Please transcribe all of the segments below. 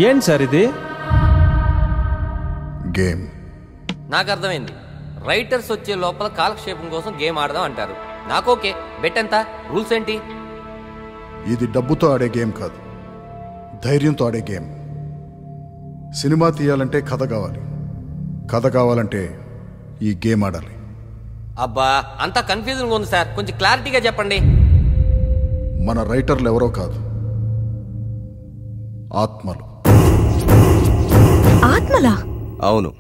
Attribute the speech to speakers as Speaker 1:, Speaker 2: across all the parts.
Speaker 1: ఏంటి సార్ ఇది?
Speaker 2: గేమ్.
Speaker 3: నాకు అర్థమైంది. రైటర్స్ వచ్చే లోపల కాలక్షేపం కోసం గేమ్ ఆడదాం అంటారు. నాకు ఓకే. బెట్ ఎంత? రూల్స్ ఏంటి?
Speaker 2: ఇది డబ్బుతో ఆడే గేమ్ కాదు, ధైర్యంతో ఆడే గేమ్. సినిమా తీయాలంటే కథ కావాలి, కథ కావాలంటే ఈ గేమ్ ఆడాలి.
Speaker 3: అబ్బా అంతా కన్ఫ్యూజన్గా ఉంది సార్, కొంచెం క్లారిటీగా చెప్పండి.
Speaker 2: మన రైటర్లు ఎవరో కాదు, ఆత్మలు.
Speaker 4: ఆత్మలా?
Speaker 5: అవును,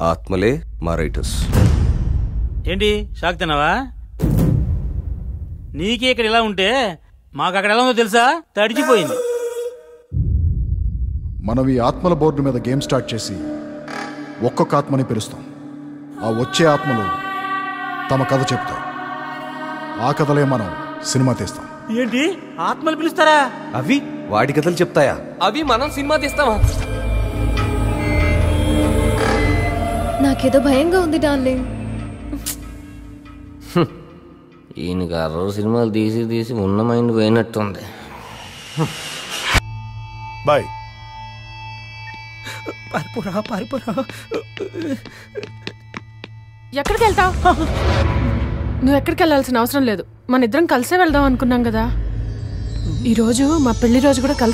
Speaker 5: ఆత్మలే మా రైటర్స్.
Speaker 6: ఏంటి షాక్ తిన్నావా? నీకే ఇక్కడ ఇలా ఉంటే మాకు అక్కడ ఎలా ఉందో తెలుసా? తడిచిపోయింది.
Speaker 2: మనం ఈ ఆత్మల బోర్డు మీద గేమ్ స్టార్ట్ చేసి ఒక్కొక్క ఆత్మని పిలుస్తాం. ఆ వచ్చే ఆత్మలు తమ కథ చెప్తాయి. ఆ కథలే మనం సినిమా తీస్తాం.
Speaker 6: ఏంటి ఆత్మలు పిలుస్తారా?
Speaker 5: అవి వాడి కథలు చెప్తాయా?
Speaker 3: అవి మనం సినిమా తీస్తామా?
Speaker 4: నాకేదో భయంగా ఉంది డార్లింగ్.
Speaker 3: ఈయనకి 60 సినిమాలు తీసి ఉన్న మైండ్ పోయినట్టుంది.
Speaker 2: బాయ్.
Speaker 6: పారిపోరా.
Speaker 7: ఎక్కడికి వెళ్తావు? నువ్వు ఎక్కడికి వెళ్ళాల్సిన అవసరం లేదు. మన ఇద్దరం కలిసే వెళ్దాం అనుకున్నాం కదా. ఈరోజు మా పెళ్లి రోజు కూడా కలిసి